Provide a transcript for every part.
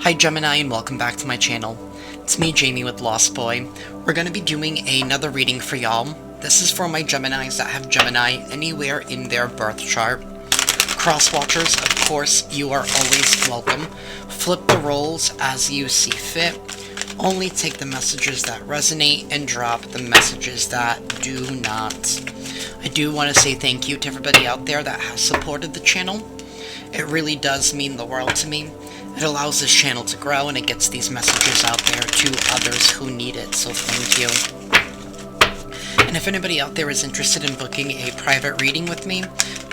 Hi Gemini and welcome back to my channel. It's me, Jamie with Lost Boy. We're going to be doing another reading for y'all. This is for my Geminis that have Gemini anywhere in their birth chart. Cross-watchers, of course, you are always welcome. Flip the roles as you see fit. Only take the messages that resonate and drop the messages that do not. I do want to say thank you to everybody out there that has supported the channel. It really does mean the world to me. It allows this channel to grow and it gets these messages out there to others who need it, so thank you. And if anybody out there is interested in booking a private reading with me,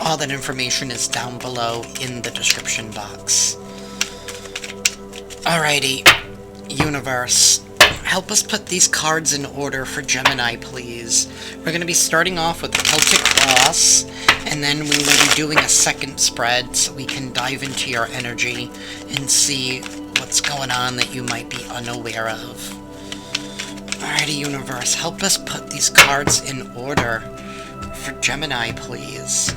all that information is down below in the description box. Alrighty, universe, help us put these cards in order for Gemini, please. We're going to be starting off with the Celtic Cross, and then we will be doing a second spread so we can dive into your energy and see what's going on that you might be unaware of. Alrighty, universe, help us put these cards in order for Gemini, please.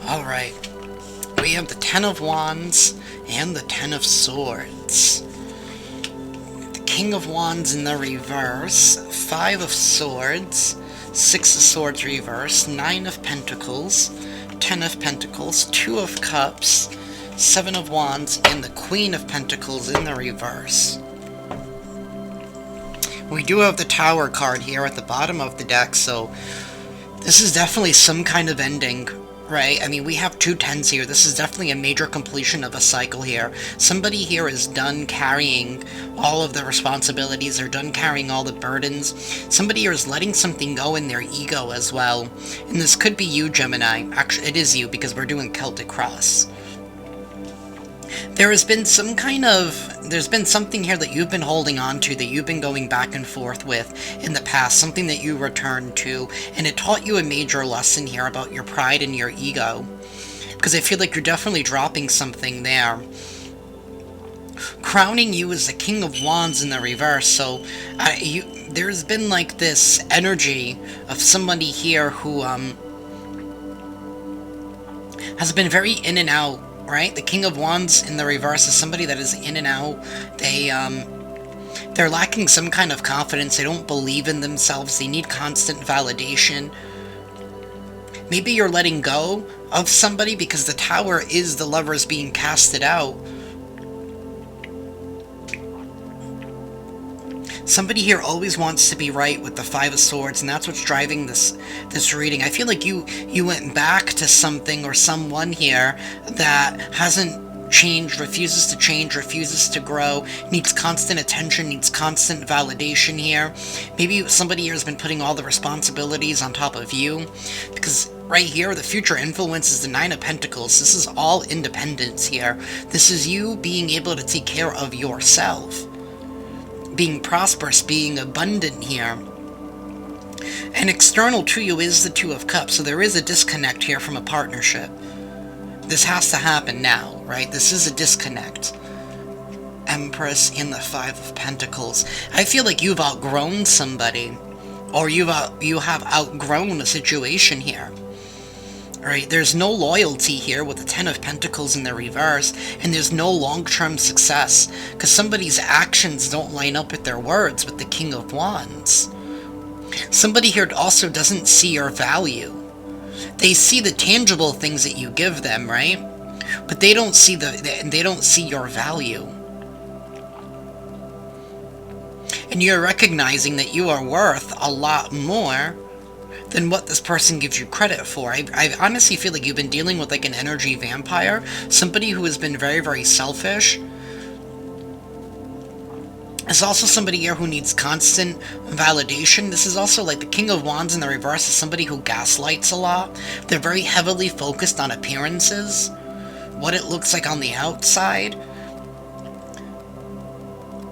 Alright, we have the Ten of Wands and the Ten of Swords. The King of Wands in the reverse, Five of Swords, Six of Swords reverse, Nine of Pentacles, Ten of Pentacles, Two of Cups, Seven of Wands, and the Queen of Pentacles in the reverse. We do have the Tower card here at the bottom of the deck, so this is definitely some kind of ending. Right? I mean, we have two tens here. This is definitely a major completion of a cycle here. Somebody here is done carrying all of the responsibilities. They're done carrying all the burdens. Somebody here is letting something go in their ego as well. And this could be you, Gemini. Actually, it is you because we're doing Celtic Cross. There has been some kind of, there's been something here that you've been holding on to, that you've been going back and forth with in the past, something that you returned to, and it taught you a major lesson here about your pride and your ego, because I feel like you're definitely dropping something there. Crowning you as the King of Wands in the reverse, so there's been like this energy of somebody here who has been very in and out. Right? The King of Wands in the reverse is somebody that is in and out. They're lacking some kind of confidence. They don't believe in themselves. They need constant validation. Maybe you're letting go of somebody because the Tower is the Lovers being casted out. Somebody here always wants to be right with the Five of Swords, and that's what's driving this reading. I feel like you went back to something or someone here that hasn't changed, refuses to change, refuses to grow, needs constant attention, needs constant validation here. Maybe somebody here has been putting all the responsibilities on top of you, because right here, the future influence is the Nine of Pentacles. This is all independence here. This is you being able to take care of yourself. Being prosperous, being abundant here. And external to you is the Two of Cups, so there is a disconnect here from a partnership. This has to happen now, right? This is a disconnect. Empress in the Five of Pentacles. I feel like you've outgrown somebody, or you have outgrown a situation here. Alright, there's no loyalty here with the Ten of Pentacles in the reverse, and there's no long-term success, because somebody's actions don't line up with their words with the King of Wands. Somebody here also doesn't see your value. They see the tangible things that you give them, right? But they don't see your value. And you're recognizing that you are worth a lot more than what this person gives you credit for. I honestly feel like you've been dealing with like an energy vampire, somebody who has been very, very selfish. There's also somebody here who needs constant validation. This is also like the King of Wands in the reverse is somebody who gaslights a lot. They're very heavily focused on appearances, what it looks like on the outside.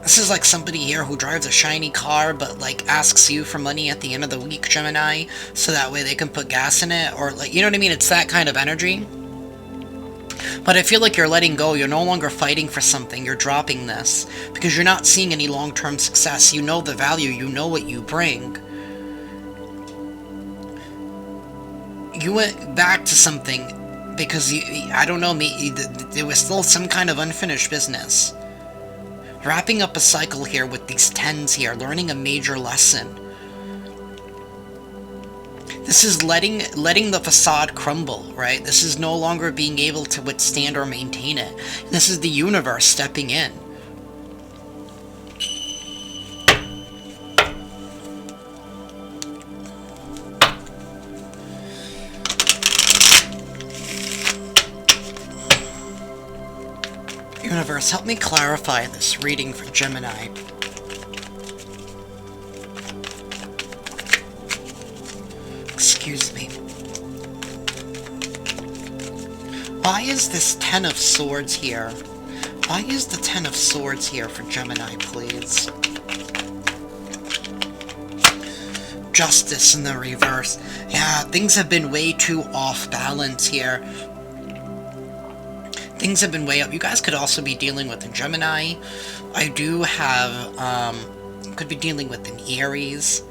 This is like somebody here who drives a shiny car but like asks you for money at the end of the week, Gemini, so that way they can put gas in it, or like, you know what I mean? It's that kind of energy. But I feel like you're letting go. You're no longer fighting for something. You're dropping this because you're not seeing any long-term success. You know the value. You know what you bring. You went back to something because I don't know, there was still some kind of unfinished business. Wrapping up a cycle here with these 10s here, learning a major lesson. This is letting the facade crumble, right? This is no longer being able to withstand or maintain it. This is the universe stepping in. Universe, help me clarify this reading for Gemini. Excuse me. Why is this 10 of Swords here? Why is the 10 of Swords here for Gemini, please? Justice in the reverse. Yeah, things have been way too off balance here. Things have been way up. You guys could also be dealing with a Gemini. I do have, could be dealing with an Aries.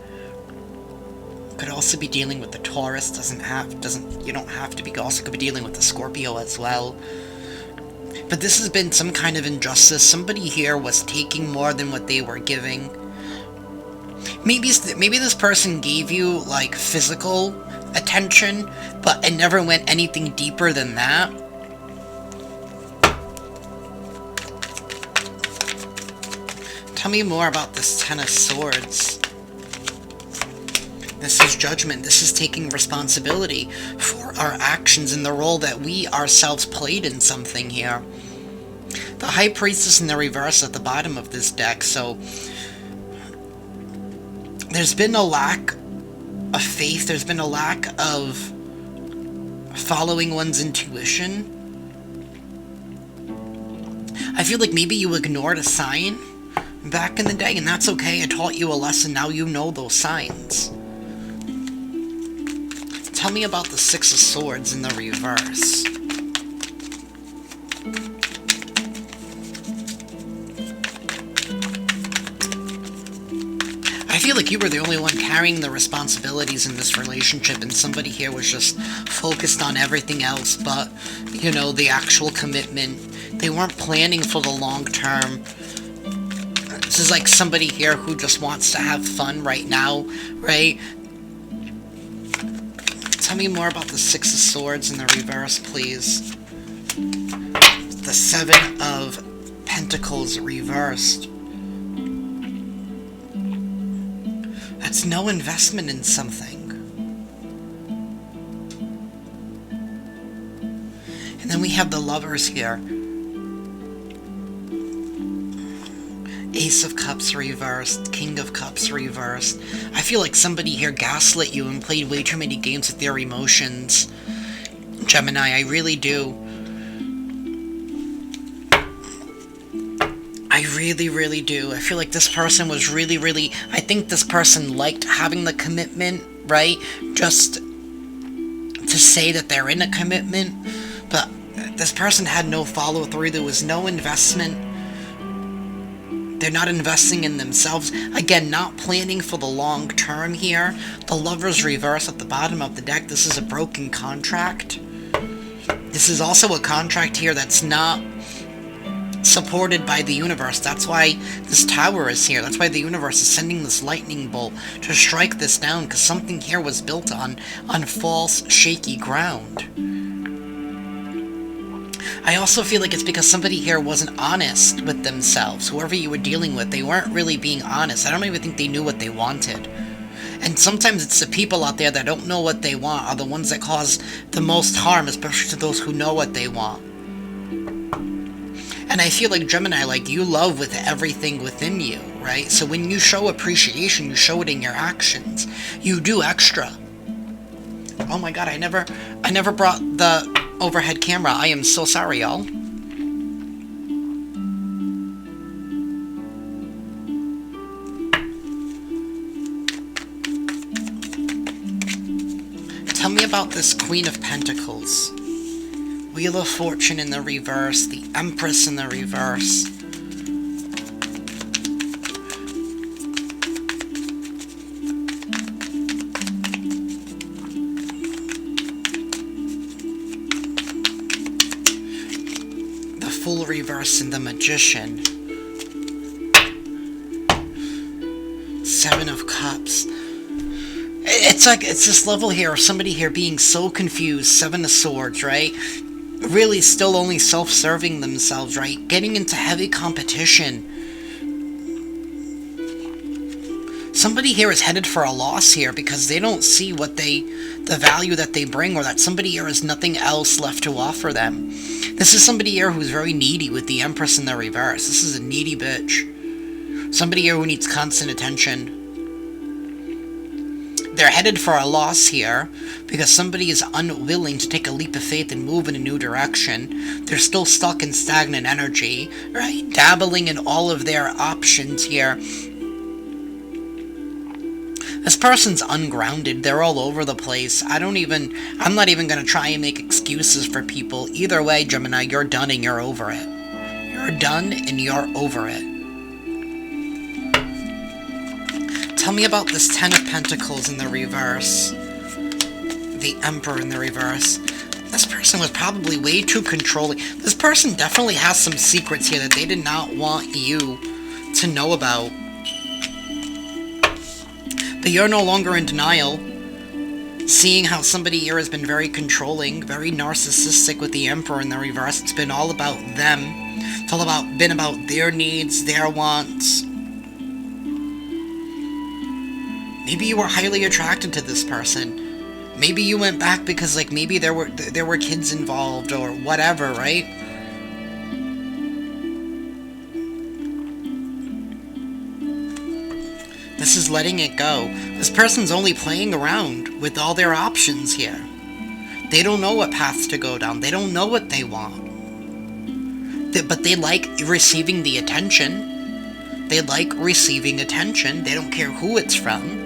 Could also be dealing with the Taurus. You don't have to be. Also could be dealing with the Scorpio as well. But this has been some kind of injustice. Somebody here was taking more than what they were giving. Maybe this person gave you, like, physical attention, but it never went anything deeper than that. Tell me more about this 10 of Swords. This is judgment. This is taking responsibility for our actions and the role that we ourselves played in something here. The High Priestess in the reverse at the bottom of this deck, so there's been a lack of faith. There's been a lack of following one's intuition. I feel like maybe you ignored a sign back in the day, and that's okay. I taught you a lesson. Now you know those signs. Tell me about the 6 of Swords in the reverse. I feel like you were the only one carrying the responsibilities in this relationship, and somebody here was just focused on everything else but, you know, the actual commitment. They weren't planning for the long term. This is like somebody here who just wants to have fun right now, right? Tell me more about the 6 of Swords in the reverse, please. The 7 of Pentacles reversed. That's no investment in something. And then we have the Lovers here. Ace of Cups reversed, King of Cups reversed. I feel like somebody here gaslit you and played way too many games with their emotions. Gemini, I really do. I really, really do. I feel like this person was really... I think this person liked having the commitment, right? Just to say that they're in a commitment. But this person had no follow-through. There was no investment. They're not investing in themselves. Again, not planning for the long term here. The Lovers reverse at the bottom of the deck. This is a broken contract. This is also a contract here that's not supported by the universe. That's why this Tower is here. That's why the universe is sending this lightning bolt to strike this down, because something here was built on false, shaky ground. I also feel like it's because somebody here wasn't honest with themselves. Whoever you were dealing with, they weren't really being honest. I don't even think they knew what they wanted. And sometimes it's the people out there that don't know what they want are the ones that cause the most harm, especially to those who know what they want. And I feel like Gemini, like, you love with everything within you, right? So when you show appreciation, you show it in your actions. You do extra. Oh my god, I never brought the overhead camera. I am so sorry, y'all. Tell me about this Queen of Pentacles. Wheel of Fortune in the reverse, the Empress in the reverse. Full reverse in the Magician. Seven of Cups. It's like, it's this level here of somebody here being so confused. Seven of Swords, right? Really still only self-serving themselves, right? Getting into heavy competition. Somebody here is headed for a loss here because they don't see the value that they bring, or that somebody here has nothing else left to offer them. This is somebody here who's very needy with the Empress in the reverse. This is a needy bitch. Somebody here who needs constant attention. They're headed for a loss here because somebody is unwilling to take a leap of faith and move in a new direction. They're still stuck in stagnant energy, right? Dabbling in all of their options here. This person's ungrounded. They're all over the place. I'm not even going to try and make excuses for people. Either way, Gemini, you're done and you're over it. You're done and you're over it. Tell me about this Ten of Pentacles in the reverse. The Emperor in the reverse. This person was probably way too controlling. This person definitely has some secrets here that they did not want you to know about. But you're no longer in denial. Seeing how somebody here has been very controlling, very narcissistic with the Emperor in the reverse. It's been all about them. It's all been about their needs, their wants. Maybe you were highly attracted to this person. Maybe you went back because, like, maybe there were kids involved or whatever, right? This is letting it go. This person's only playing around with all their options here. They don't know what paths to go down. They don't know what they want. But they like receiving the attention. They like receiving attention. They don't care who it's from.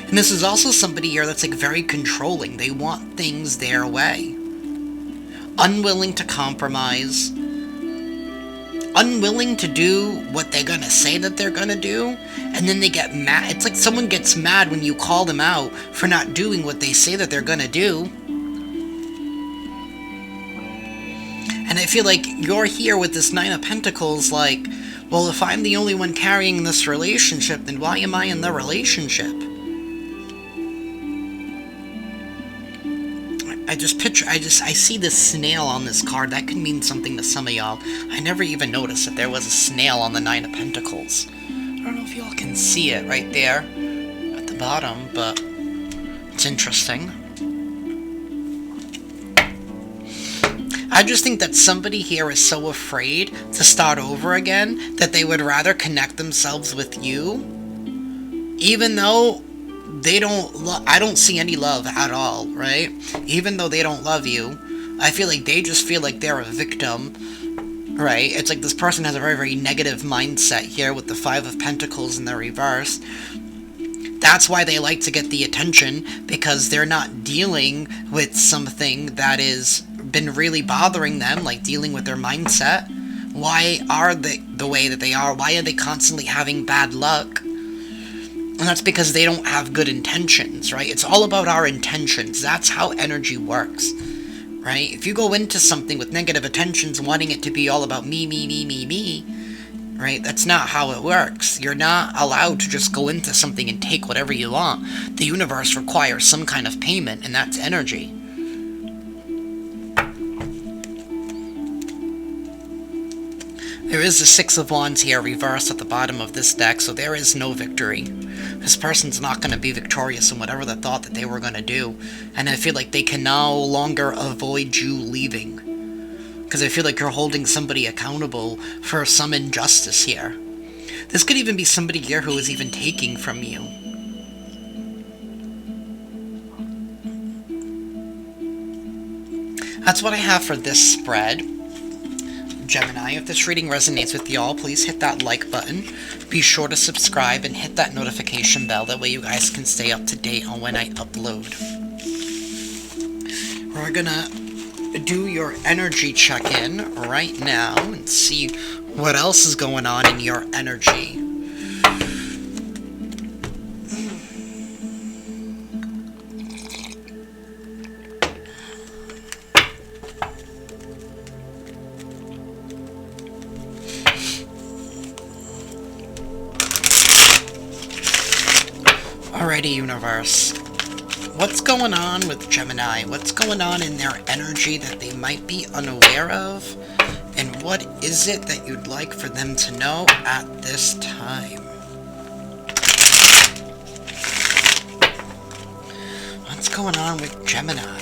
And this is also somebody here that's, like, very controlling. They want things their way. Unwilling to compromise. Unwilling to do what they're gonna say that they're gonna do. And then they get mad. It's like someone gets mad when you call them out for not doing what they say that they're gonna do. And I feel like you're here with this Nine of Pentacles, like, well, if I'm the only one carrying this relationship, then why am I in the relationship? I see this snail on this card. That could mean something to some of y'all. I never even noticed that there was a snail on the Nine of Pentacles. I don't know if y'all can see it right there at the bottom, but it's interesting. I just think that somebody here is so afraid to start over again that they would rather connect themselves with you, even though I don't see any love at all, right? Even though they don't love you, I feel like they just feel like they're a victim, right? It's like this person has a very, very negative mindset here with the Five of Pentacles in the reverse. That's why they like to get the attention, because they're not dealing with something that has been really bothering them, like dealing with their mindset. Why are they the way that they are? Why are they constantly having bad luck? And that's because they don't have good intentions, right? It's all about our intentions. That's how energy works, right? If you go into something with negative intentions, wanting it to be all about me, me, me, me, me, right? That's not how it works. You're not allowed to just go into something and take whatever you want. The universe requires some kind of payment, and that's energy. There is the Six of Wands here reversed at the bottom of this deck, so there is no victory. This person's not going to be victorious in whatever they thought that they were going to do. And I feel like they can no longer avoid you leaving. Because I feel like you're holding somebody accountable for some injustice here. This could even be somebody here who is even taking from you. That's what I have for this spread. Gemini, if this reading resonates with y'all, please hit that like button. Be sure to subscribe and hit that notification bell. That way you guys can stay up to date on when I upload. We're gonna do your energy check-in right now and see what else is going on in your energy. Alrighty, universe. What's going on with Gemini? What's going on in their energy that they might be unaware of? And what is it that you'd like for them to know at this time? What's going on with Gemini?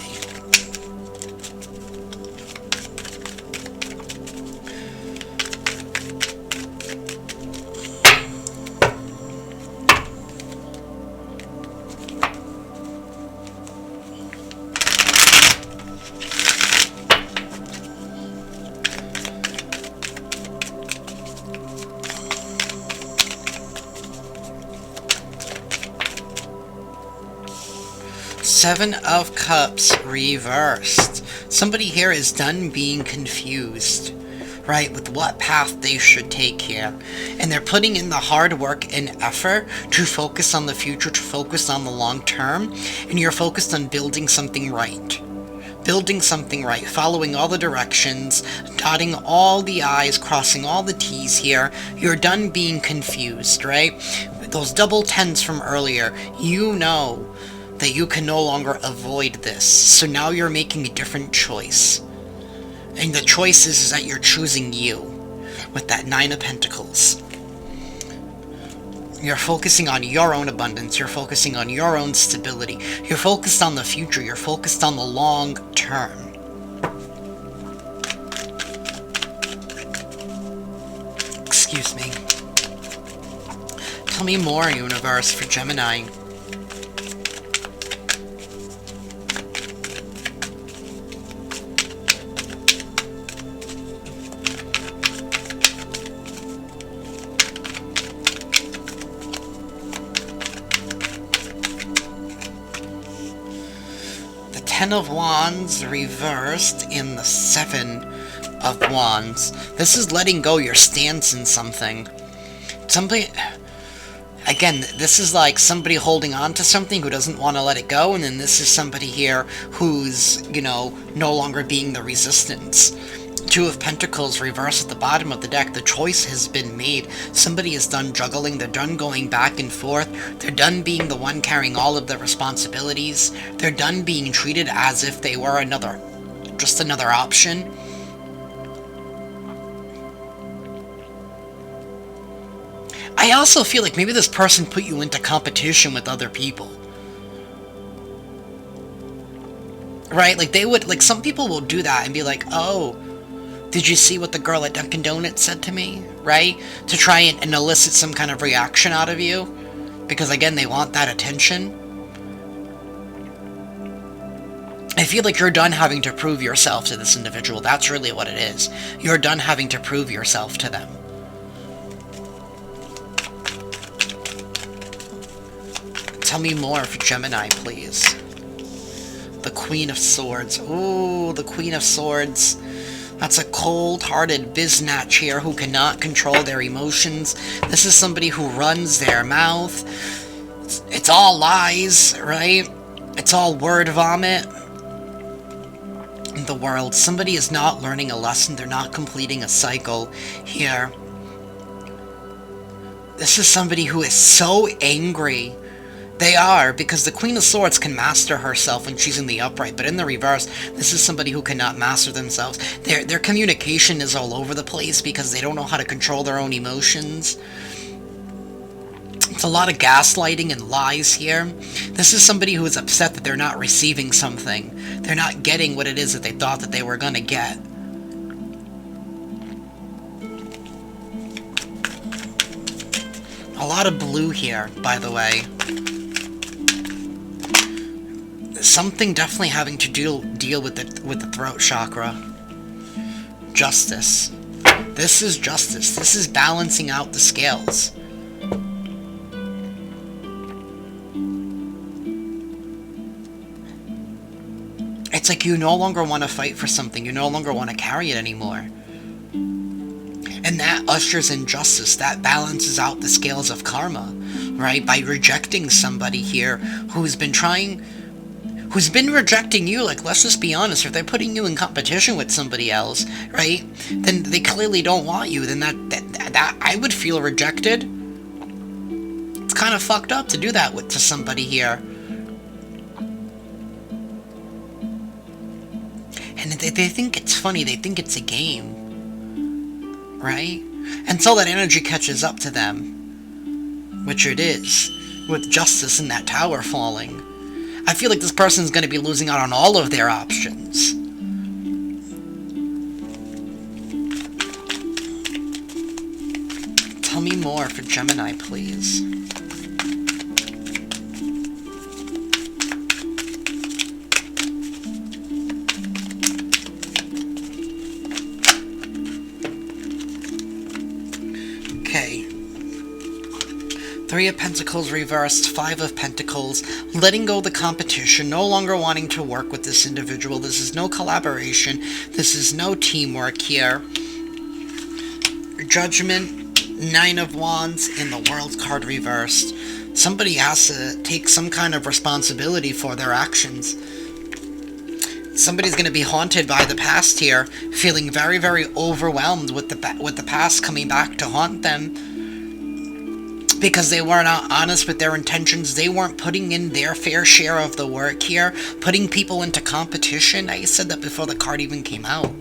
Seven of Cups reversed. Somebody here is done being confused, right, with what path they should take here. And they're putting in the hard work and effort to focus on the future, to focus on the long term. And you're focused on building something right. Building something right, following all the directions, dotting all the I's, crossing all the T's here. You're done being confused, right? Those double tens from earlier, you know that you can no longer avoid this. So now you're making a different choice. And the choice is that you're choosing you with that Nine of Pentacles. You're focusing on your own abundance. You're focusing on your own stability. You're focused on the future. You're focused on the long term. Excuse me. Tell me more, universe, for Gemini. Ten of Wands reversed in the Seven of Wands. This is letting go your stance in something. Somebody, again, this is like somebody holding on to something who doesn't want to let it go, and then this is somebody here who's, you know, no longer being the resistance. Two of Pentacles reversed at the bottom of the deck. The choice has been made. Somebody is done juggling. They're done going back and forth. They're done being the one carrying all of the responsibilities. They're done being treated as if they were just another option. I also feel like maybe this person put you into competition with other people. Right? Like they would, like some people will do that and be like, oh, did you see what the girl at Dunkin' Donuts said to me? Right? To try and elicit some kind of reaction out of you. Because again, they want that attention. I feel like you're done having to prove yourself to this individual. That's really what it is. You're done having to prove yourself to them. Tell me more for Gemini, please. The Queen of Swords. Ooh, the Queen of Swords. That's a cold-hearted biznatch here who cannot control their emotions. This is somebody who runs their mouth. It's all lies, right? It's all word vomit. In the world, somebody is not learning a lesson. They're not completing a cycle here. This is somebody who is so angry. They are, because the Queen of Swords can master herself when she's in the upright, but in the reverse, this is somebody who cannot master themselves. Their communication is all over the place because they don't know how to control their own emotions. It's a lot of gaslighting and lies here. This is somebody who is upset that they're not receiving something. They're not getting what it is that they thought that they were going to get. A lot of blue here, by the way. Something definitely having to deal with the throat chakra. Justice. This is justice. This is balancing out the scales. It's like you no longer want to fight for something. You no longer want to carry it anymore. And that ushers in justice. That balances out the scales of karma, right? By rejecting somebody here who's been rejecting you. Like, let's just be honest, if they're putting you in competition with somebody else, right, then they clearly don't want you. Then that I would feel rejected. It's kind of fucked up to do that to somebody here. And they think it's funny, they think it's a game, right? Until that energy catches up to them, which it is, with justice in that tower falling. I feel like this person's going to be losing out on all of their options. Tell me more for Gemini, please. Okay. 3 of Pentacles reversed, 5 of Pentacles, letting go of the competition, no longer wanting to work with this individual. This is no collaboration. This is no teamwork here. Judgment, 9 of Wands, and the World card reversed. Somebody has to take some kind of responsibility for their actions. Somebody's going to be haunted by the past here, feeling very, very overwhelmed with the past coming back to haunt them. Because they weren't honest with their intentions. They weren't putting in their fair share of the work here, putting people into competition. I said that before the card even came out.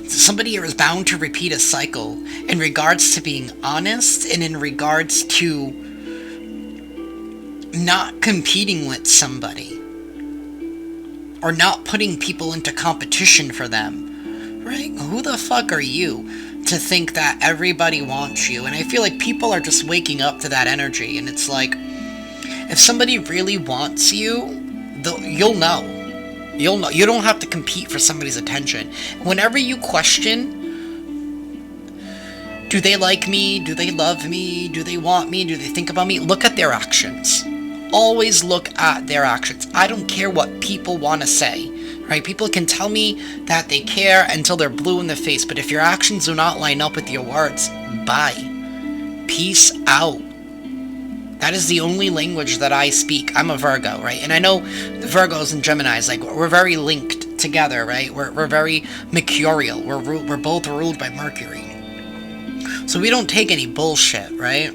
Somebody here is bound to repeat a cycle in regards to being honest and in regards to not competing with somebody or not putting people into competition for them, right? Who the fuck are you to think that everybody wants you? And I feel like people are just waking up to that energy, and it's like, if somebody really wants you, you'll know. You'll know. You don't have to compete for somebody's attention. Whenever you question, do they like me? Do they love me? Do they want me? Do they think about me? Look at their actions. Always look at their actions. I don't care what people want to say, right? People can tell me that they care until they're blue in the face, but if your actions do not line up with your words, bye. Peace out. That is the only language that I speak. I'm a Virgo, right? And I know the Virgos and Geminis, like, we're very linked together, right? We're very mercurial. We're both ruled by Mercury. So we don't take any bullshit, right?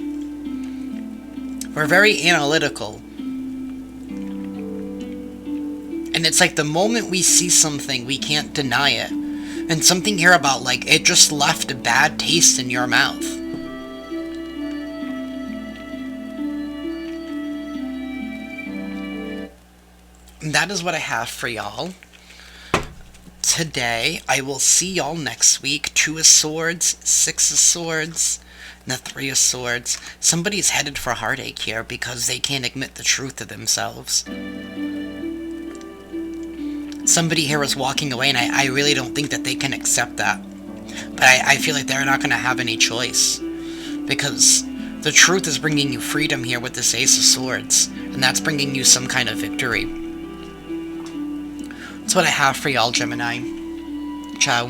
We're very analytical. And it's like the moment we see something, we can't deny it. And something here about, like, it just left a bad taste in your mouth. And that is what I have for y'all today. I will see y'all next week. 2 of Swords, 6 of Swords, and the 3 of Swords. Somebody's headed for heartache here because they can't admit the truth to themselves. Somebody here is walking away, and I really don't think that they can accept that. But I feel like they're not going to have any choice. Because the truth is bringing you freedom here with this Ace of Swords. And that's bringing you some kind of victory. That's what I have for y'all, Gemini. Ciao.